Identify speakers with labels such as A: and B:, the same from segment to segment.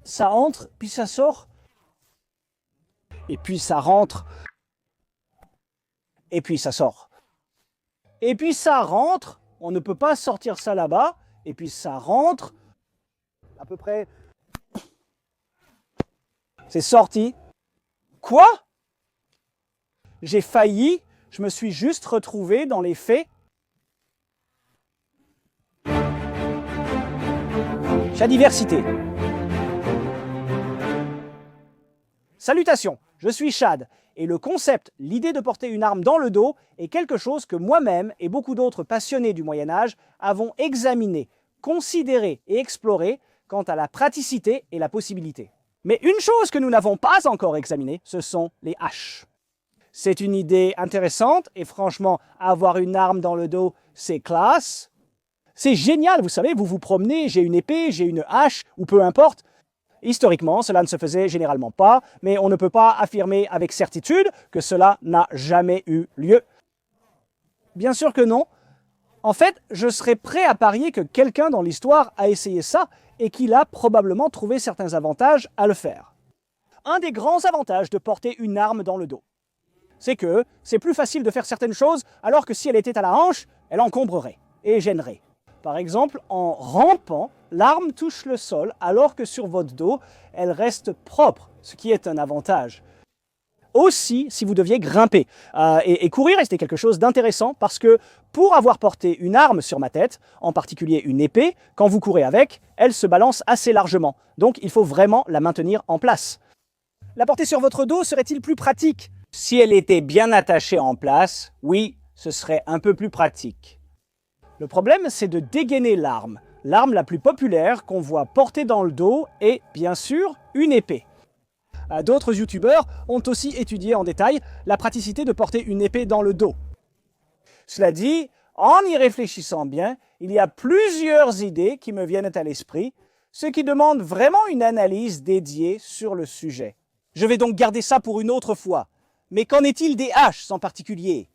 A: Ça entre, puis ça sort. Et puis ça rentre. Et puis ça sort. Et puis ça rentre. On ne peut pas sortir ça là-bas. Et puis ça rentre. À peu près. C'est sorti. Quoi? J'ai failli. Je me suis juste retrouvé dans les faits. Chadiversité. Salutations, je suis Chad, et le concept, l'idée de porter une arme dans le dos, est quelque chose que moi-même et beaucoup d'autres passionnés du Moyen-Âge avons examiné, considéré et exploré quant à la praticité et la possibilité. Mais une chose que nous n'avons pas encore examinée, ce sont les haches. C'est une idée intéressante, et franchement, avoir une arme dans le dos, c'est classe. C'est génial, vous savez, vous vous promenez, j'ai une épée, j'ai une hache, ou peu importe. Historiquement, cela ne se faisait généralement pas, mais on ne peut pas affirmer avec certitude que cela n'a jamais eu lieu. Bien sûr que non. En fait, je serais prêt à parier que quelqu'un dans l'histoire a essayé ça et qu'il a probablement trouvé certains avantages à le faire. Un des grands avantages de porter une arme dans le dos, c'est que c'est plus facile de faire certaines choses alors que si elle était à la hanche, elle encombrerait et gênerait. Par exemple, en rampant, l'arme touche le sol alors que sur votre dos, elle reste propre, ce qui est un avantage. Aussi, si vous deviez grimper. Et courir, c'était quelque chose d'intéressant parce que pour avoir porté une arme sur ma tête, en particulier une épée, quand vous courez avec, elle se balance assez largement. Donc il faut vraiment la maintenir en place. La porter sur votre dos serait-il plus pratique? Si elle était bien attachée en place, oui, ce serait un peu plus pratique. Le problème, c'est de dégainer l'arme. L'arme la plus populaire qu'on voit portée dans le dos est, bien sûr, une épée. D'autres youtubeurs ont aussi étudié en détail la praticité de porter une épée dans le dos. Cela dit, en y réfléchissant bien, il y a plusieurs idées qui me viennent à l'esprit, ce qui demande vraiment une analyse dédiée sur le sujet. Je vais donc garder ça pour une autre fois. Mais qu'en est-il des haches en particulier?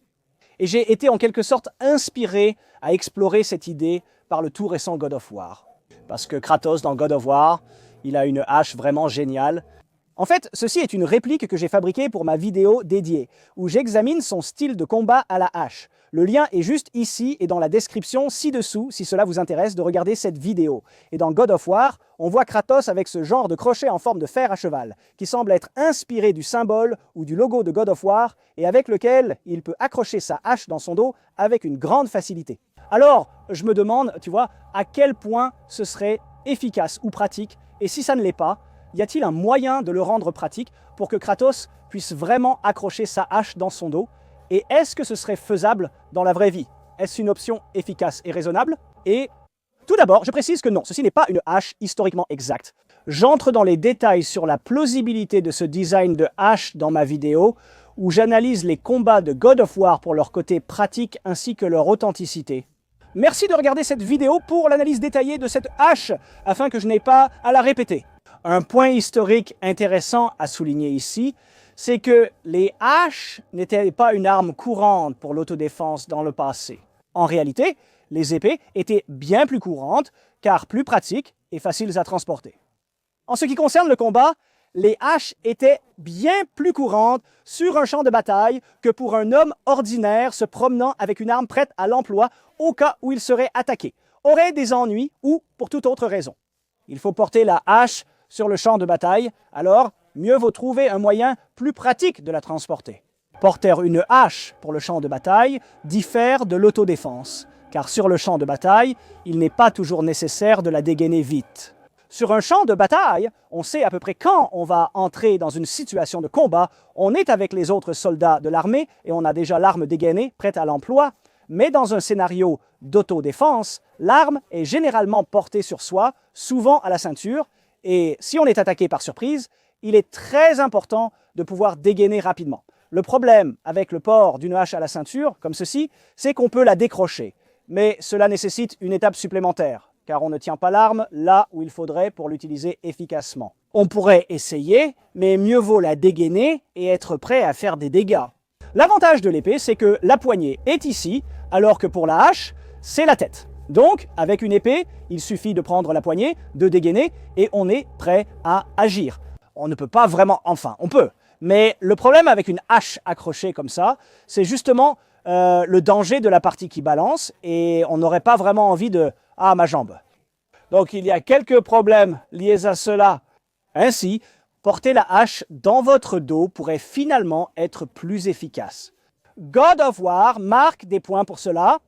A: Et j'ai été en quelque sorte inspiré à explorer cette idée par le tout récent God of War. Parce que Kratos dans God of War, il a une hache vraiment géniale. En fait, ceci est une réplique que j'ai fabriquée pour ma vidéo dédiée, où j'examine son style de combat à la hache. Le lien est juste ici et dans la description ci-dessous, si cela vous intéresse de regarder cette vidéo. Et dans God of War, on voit Kratos avec ce genre de crochet en forme de fer à cheval, qui semble être inspiré du symbole ou du logo de God of War, et avec lequel il peut accrocher sa hache dans son dos avec une grande facilité. Alors, je me demande, tu vois, à quel point ce serait efficace ou pratique, et si ça ne l'est pas, y a-t-il un moyen de le rendre pratique pour que Kratos puisse vraiment accrocher sa hache dans son dos? Et est-ce que ce serait faisable dans la vraie vie? Est-ce une option efficace et raisonnable? Et tout d'abord, je précise que non, ceci n'est pas une hache historiquement exacte. J'entre dans les détails sur la plausibilité de ce design de hache dans ma vidéo, où j'analyse les combats de God of War pour leur côté pratique ainsi que leur authenticité. Merci de regarder cette vidéo pour l'analyse détaillée de cette hache, afin que je n'ai pas à la répéter. Un point historique intéressant à souligner ici, c'est que les haches n'étaient pas une arme courante pour l'autodéfense dans le passé. En réalité, les épées étaient bien plus courantes, car plus pratiques et faciles à transporter. En ce qui concerne le combat, les haches étaient bien plus courantes sur un champ de bataille que pour un homme ordinaire se promenant avec une arme prête à l'emploi au cas où il serait attaqué, aurait des ennuis ou pour toute autre raison. Il faut porter la hache sur le champ de bataille, alors mieux vaut trouver un moyen plus pratique de la transporter. Porter une hache pour le champ de bataille diffère de l'autodéfense, car sur le champ de bataille, il n'est pas toujours nécessaire de la dégainer vite. Sur un champ de bataille, on sait à peu près quand on va entrer dans une situation de combat, on est avec les autres soldats de l'armée et on a déjà l'arme dégainée, prête à l'emploi, mais dans un scénario d'autodéfense, l'arme est généralement portée sur soi, souvent à la ceinture, et si on est attaqué par surprise, il est très important de pouvoir dégainer rapidement. Le problème avec le port d'une hache à la ceinture, comme ceci, c'est qu'on peut la décrocher. Mais cela nécessite une étape supplémentaire, car on ne tient pas l'arme là où il faudrait pour l'utiliser efficacement. On pourrait essayer, mais mieux vaut la dégainer et être prêt à faire des dégâts. L'avantage de l'épée, c'est que la poignée est ici, alors que pour la hache, c'est la tête. Donc, avec une épée, il suffit de prendre la poignée, de dégainer, et on est prêt à agir. On ne peut pas vraiment, enfin, on peut. Mais le problème avec une hache accrochée comme ça, c'est justement le danger de la partie qui balance, et on n'aurait pas vraiment envie de « Ah, ma jambe ». Donc, il y a quelques problèmes liés à cela. Ainsi, porter la hache dans votre dos pourrait finalement être plus efficace. God of War marque des points pour cela.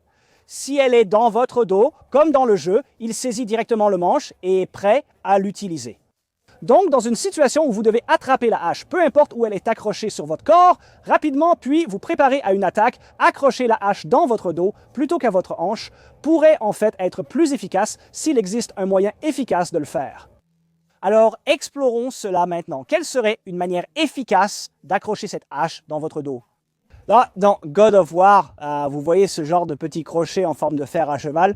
A: Si elle est dans votre dos, comme dans le jeu, il saisit directement le manche et est prêt à l'utiliser. Donc, dans une situation où vous devez attraper la hache, peu importe où elle est accrochée sur votre corps, rapidement, puis vous préparez à une attaque, accrocher la hache dans votre dos plutôt qu'à votre hanche pourrait en fait être plus efficace s'il existe un moyen efficace de le faire. Alors, explorons cela maintenant. Quelle serait une manière efficace d'accrocher cette hache dans votre dos? Là, dans God of War, vous voyez ce genre de petit crochet en forme de fer à cheval.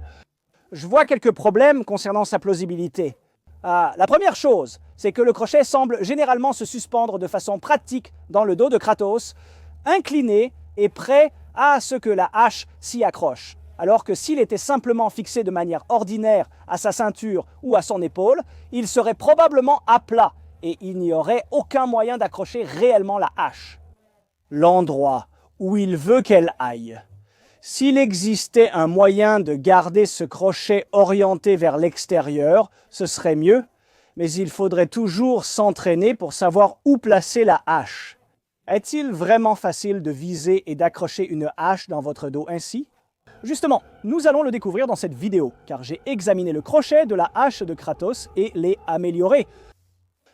A: Je vois quelques problèmes concernant sa plausibilité. La première chose, c'est que le crochet semble généralement se suspendre de façon pratique dans le dos de Kratos, incliné et prêt à ce que la hache s'y accroche. Alors que s'il était simplement fixé de manière ordinaire à sa ceinture ou à son épaule, il serait probablement à plat et il n'y aurait aucun moyen d'accrocher réellement la hache. L'endroit où il veut qu'elle aille. S'il existait un moyen de garder ce crochet orienté vers l'extérieur, ce serait mieux, mais il faudrait toujours s'entraîner pour savoir où placer la hache. Est-il vraiment facile de viser et d'accrocher une hache dans votre dos ainsi? Justement, nous allons le découvrir dans cette vidéo, car j'ai examiné le crochet de la hache de Kratos et l'ai amélioré.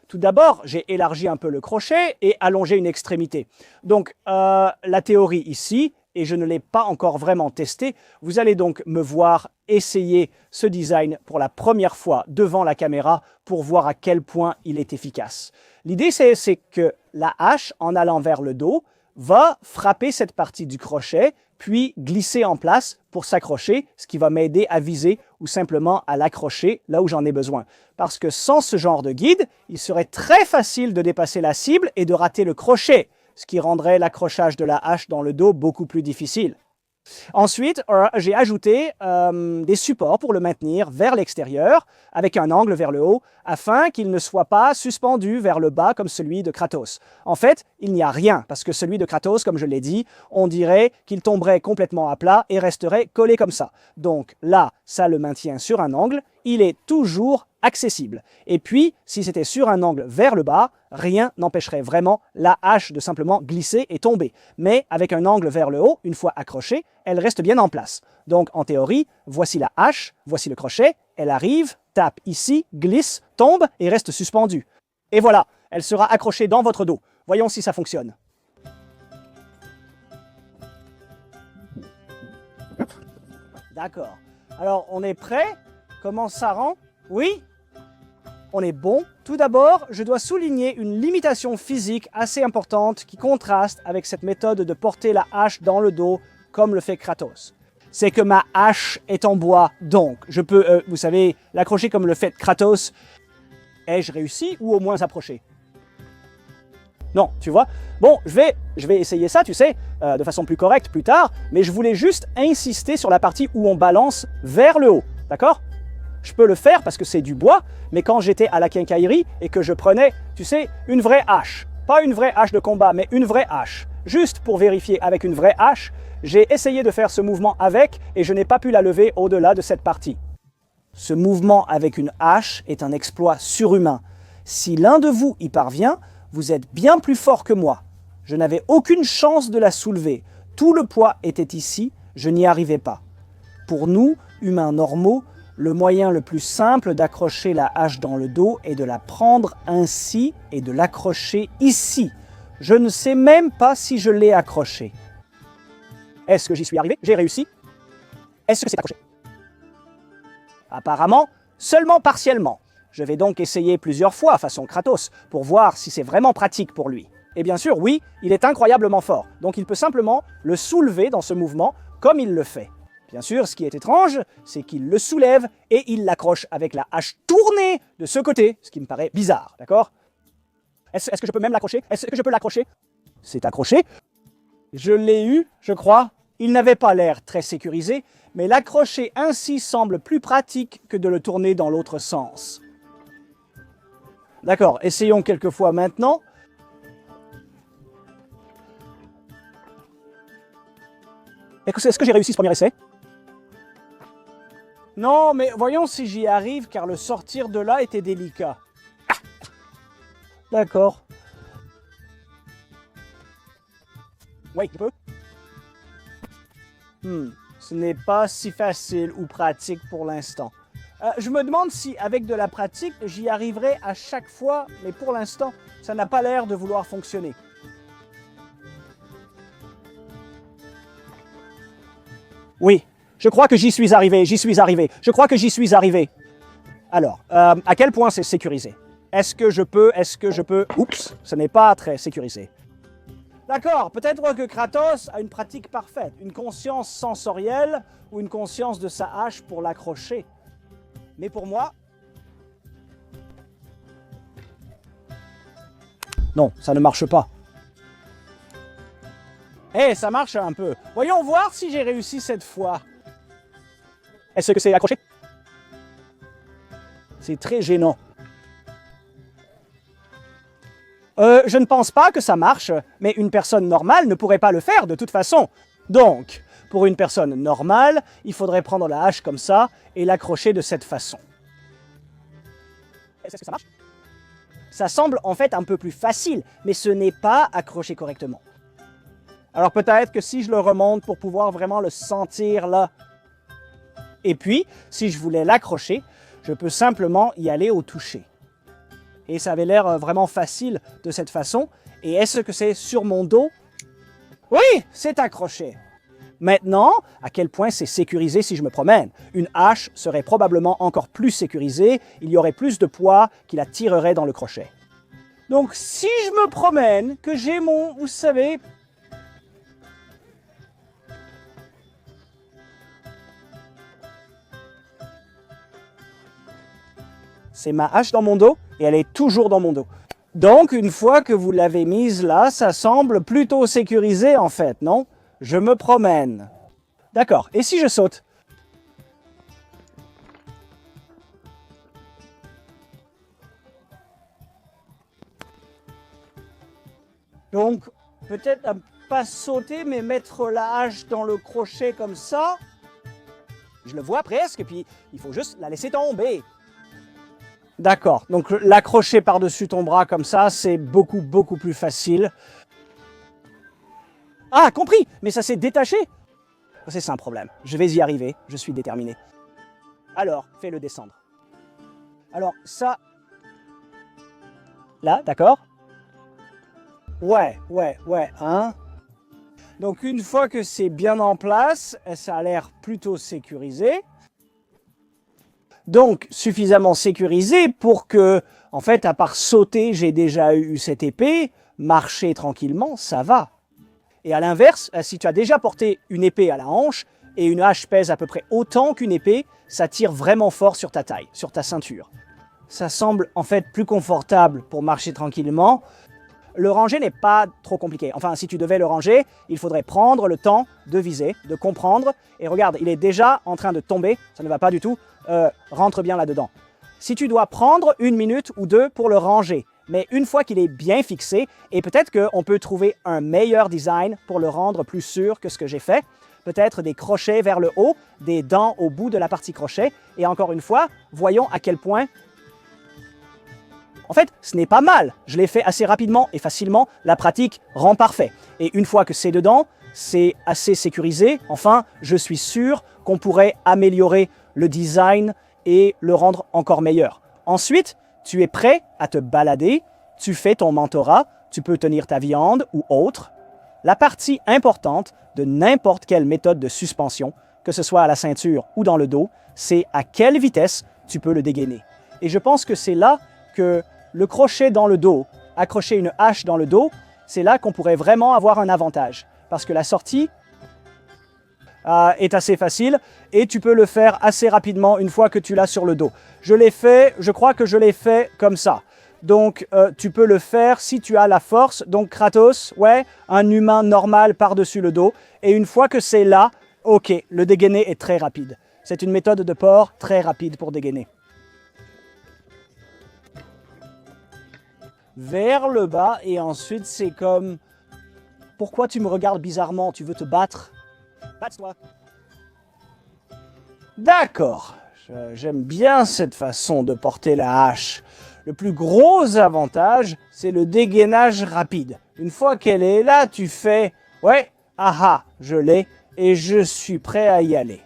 A: Tout d'abord, j'ai élargi un peu le crochet et allongé une extrémité. Donc, la théorie ici, et je ne l'ai pas encore vraiment testé, vous allez donc me voir essayer ce design pour la première fois devant la caméra pour voir à quel point il est efficace. L'idée, c'est que la hache, en allant vers le dos, va frapper cette partie du crochet, puis glisser en place pour s'accrocher, ce qui va m'aider à viser ou simplement à l'accrocher là où j'en ai besoin. Parce que sans ce genre de guide, il serait très facile de dépasser la cible et de rater le crochet, ce qui rendrait l'accrochage de la hache dans le dos beaucoup plus difficile. Ensuite, j'ai ajouté des supports pour le maintenir vers l'extérieur, avec un angle vers le haut, afin qu'il ne soit pas suspendu vers le bas comme celui de Kratos. En fait, il n'y a rien, parce que celui de Kratos, comme je l'ai dit, on dirait qu'il tomberait complètement à plat et resterait collé comme ça. Donc là, ça le maintient sur un angle, il est toujours accessible. Et puis, si c'était sur un angle vers le bas, rien n'empêcherait vraiment la hache de simplement glisser et tomber. Mais avec un angle vers le haut, une fois accrochée, elle reste bien en place. Donc en théorie, voici la hache, voici le crochet, elle arrive, tape ici, glisse, tombe et reste suspendue. Et voilà, elle sera accrochée dans votre dos. Voyons si ça fonctionne. D'accord. Alors, on est prêt? Comment ça rend? Oui? On est bon. Tout d'abord, je dois souligner une limitation physique assez importante qui contraste avec cette méthode de porter la hache dans le dos comme le fait Kratos. C'est que ma hache est en bois, donc je peux, vous savez, l'accrocher comme le fait Kratos. Ai-je réussi ou au moins approché? Non, tu vois. Bon, je vais essayer ça, tu sais, de façon plus correcte plus tard, mais je voulais juste insister sur la partie où on balance vers le haut, d'accord? Je peux le faire parce que c'est du bois, mais quand j'étais à la quincaillerie et que je prenais, tu sais, une vraie hache, pas une vraie hache de combat, mais une vraie hache, juste pour vérifier avec une vraie hache, j'ai essayé de faire ce mouvement avec et je n'ai pas pu la lever au-delà de cette partie. Ce mouvement avec une hache est un exploit surhumain. Si l'un de vous y parvient, vous êtes bien plus fort que moi. Je n'avais aucune chance de la soulever. Tout le poids était ici, je n'y arrivais pas. Pour nous, humains normaux, le moyen le plus simple d'accrocher la hache dans le dos est de la prendre ainsi et de l'accrocher ici. Je ne sais même pas si je l'ai accrochée. Est-ce que j'y suis arrivé? J'ai réussi? Est-ce que c'est accroché? Apparemment, seulement partiellement. Je vais donc essayer plusieurs fois façon Kratos pour voir si c'est vraiment pratique pour lui. Et bien sûr, oui, il est incroyablement fort. Donc il peut simplement le soulever dans ce mouvement comme il le fait. Bien sûr, ce qui est étrange, c'est qu'il le soulève et il l'accroche avec la hache tournée de ce côté, ce qui me paraît bizarre, d'accord? Est-ce que je peux même l'accrocher? Est-ce que je peux l'accrocher? C'est accroché. Je l'ai eu, je crois. Il n'avait pas l'air très sécurisé, mais l'accrocher ainsi semble plus pratique que de le tourner dans l'autre sens. D'accord, essayons quelques fois maintenant. Est-ce que j'ai réussi ce premier essai? Non, mais voyons si j'y arrive, car le sortir de là était délicat. D'accord. Oui, un peu. Ce n'est pas si facile ou pratique pour l'instant. Je me demande si, avec de la pratique, j'y arriverai à chaque fois, mais pour l'instant, ça n'a pas l'air de vouloir fonctionner. Oui, je crois que j'y suis arrivé, je crois que j'y suis arrivé. Alors, à quel point c'est sécurisé? Est-ce que je peux... Oups, ce n'est pas très sécurisé. D'accord, peut-être que Kratos a une pratique parfaite, une conscience sensorielle ou une conscience de sa hache pour l'accrocher. Mais pour moi... Non, ça ne marche pas. Eh, ça marche un peu. Voyons voir si j'ai réussi cette fois. Est-ce que c'est accroché? C'est très gênant. Je ne pense pas que ça marche, mais une personne normale ne pourrait pas le faire de toute façon. Donc, pour une personne normale, il faudrait prendre la hache comme ça et l'accrocher de cette façon. Est-ce que ça marche? Ça semble en fait un peu plus facile, mais ce n'est pas accroché correctement. Alors peut-être que si je le remonte pour pouvoir vraiment le sentir là. Et puis, si je voulais l'accrocher, je peux simplement y aller au toucher. Et ça avait l'air vraiment facile de cette façon. Et est-ce que c'est sur mon dos? Oui, c'est accroché. Maintenant, à quel point c'est sécurisé si je me promène? Une hache serait probablement encore plus sécurisée, il y aurait plus de poids qui la tirerait dans le crochet. Donc si je me promène, que j'ai mon, vous savez... C'est ma hache dans mon dos et elle est toujours dans mon dos. Donc, une fois que vous l'avez mise là, ça semble plutôt sécurisé en fait, non? Je me promène. D'accord, et si je saute? Donc, peut-être pas sauter, mais mettre la hache dans le crochet comme ça. Je le vois presque, et puis il faut juste la laisser tomber. D'accord, donc l'accrocher par-dessus ton bras comme ça, c'est beaucoup plus facile. Ah, compris, mais ça s'est détaché. C'est ça un problème. Je vais y arriver, je suis déterminé. Alors, fais-le descendre. Alors, ça... Là, d'accord? Ouais, hein? Donc, une fois que c'est bien en place, ça a l'air plutôt sécurisé. Donc, suffisamment sécurisé pour que, en fait, à part sauter, j'ai déjà eu cette épée, marcher tranquillement, ça va. Et à l'inverse, si tu as déjà porté une épée à la hanche, et une hache pèse à peu près autant qu'une épée, ça tire vraiment fort sur ta taille, sur ta ceinture. Ça semble en fait plus confortable pour marcher tranquillement. Le ranger n'est pas trop compliqué. Enfin, si tu devais le ranger, il faudrait prendre le temps de viser, de comprendre. Et regarde, il est déjà en train de tomber, ça ne va pas du tout. Rentre bien là-dedans. Si tu dois prendre 1 minute ou 2 pour le ranger, mais une fois qu'il est bien fixé, et peut-être qu'on peut trouver un meilleur design pour le rendre plus sûr que ce que j'ai fait, peut-être des crochets vers le haut, des dents au bout de la partie crochet, et encore une fois, voyons à quel point... En fait, ce n'est pas mal, je l'ai fait assez rapidement et facilement, la pratique rend parfait. Et une fois que c'est dedans, c'est assez sécurisé, enfin, je suis sûr qu'on pourrait améliorer le design et le rendre encore meilleur. Ensuite, tu es prêt à te balader, tu fais ton mentorat, tu peux tenir ta viande ou autre. La partie importante de n'importe quelle méthode de suspension, que ce soit à la ceinture ou dans le dos, c'est à quelle vitesse tu peux le dégainer. Et je pense que c'est là que le crochet dans le dos, accrocher une hache dans le dos, c'est là qu'on pourrait vraiment avoir un avantage. Parce que la sortie est assez facile et tu peux le faire assez rapidement une fois que tu l'as sur le dos. Je l'ai fait, je crois que je l'ai fait comme ça. Donc tu peux le faire si tu as la force. Donc Kratos, ouais, un humain normal par-dessus le dos. Et une fois que c'est là, ok, le dégainer est très rapide. C'est une méthode de port très rapide pour dégainer. Vers le bas et ensuite c'est comme... Pourquoi tu me regardes bizarrement? Tu veux te battre? Batte-toi. D'accord, j'aime bien cette façon de porter la hache. Le plus gros avantage, c'est le dégainage rapide. Une fois qu'elle est là, tu fais « Ouais, aha, je l'ai et je suis prêt à y aller. »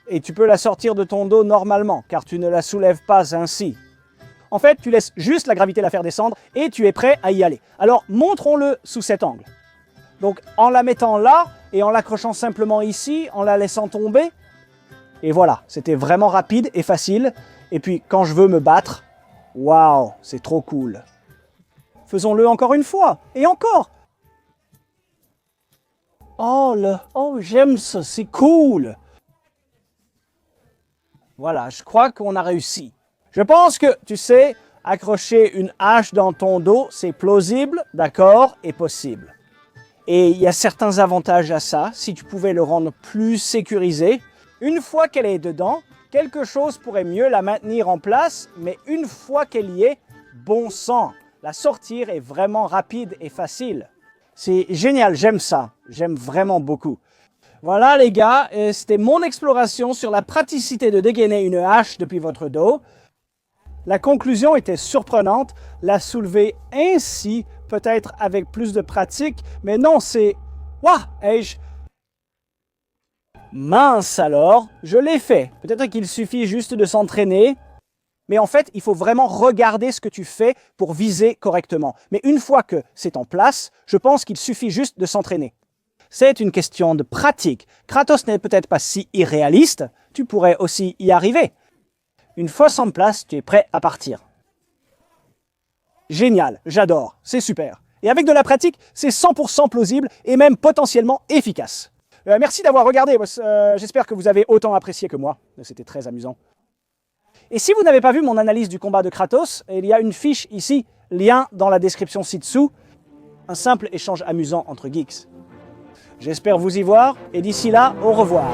A: Et tu peux la sortir de ton dos normalement, car tu ne la soulèves pas ainsi. En fait, tu laisses juste la gravité la faire descendre et tu es prêt à y aller. Alors, montrons-le sous cet angle. Donc, en la mettant là et en l'accrochant simplement ici, en la laissant tomber. Et voilà, c'était vraiment rapide et facile. Et puis, quand je veux me battre, waouh, c'est trop cool. Faisons-le encore une fois, et encore. Oh, j'aime ça, c'est cool. Voilà, je crois qu'on a réussi. Je pense que, tu sais, accrocher une hache dans ton dos, c'est plausible, d'accord, et possible. Et il y a certains avantages à ça, si tu pouvais le rendre plus sécurisé. Une fois qu'elle est dedans, quelque chose pourrait mieux la maintenir en place, mais une fois qu'elle y est, bon sang, la sortir est vraiment rapide et facile. C'est génial, j'aime ça, j'aime vraiment beaucoup. Voilà les gars, c'était mon exploration sur la praticité de dégainer une hache depuis votre dos. La conclusion était surprenante, la soulever ainsi, peut-être avec plus de pratique, mais non, c'est... Waouh, ai-je... Mince alors, je l'ai fait. Peut-être qu'il suffit juste de s'entraîner, mais en fait, il faut vraiment regarder ce que tu fais pour viser correctement. Mais une fois que c'est en place, je pense qu'il suffit juste de s'entraîner. C'est une question de pratique. Kratos n'est peut-être pas si irréaliste, tu pourrais aussi y arriver. Une fois en place, tu es prêt à partir. Génial, j'adore, c'est super. Et avec de la pratique, c'est 100% plausible et même potentiellement efficace. Merci d'avoir regardé, j'espère que vous avez autant apprécié que moi. C'était très amusant. Et si vous n'avez pas vu mon analyse du combat de Kratos, il y a une fiche ici, lien dans la description ci-dessous. Un simple échange amusant entre geeks. J'espère vous y voir et d'ici là, au revoir.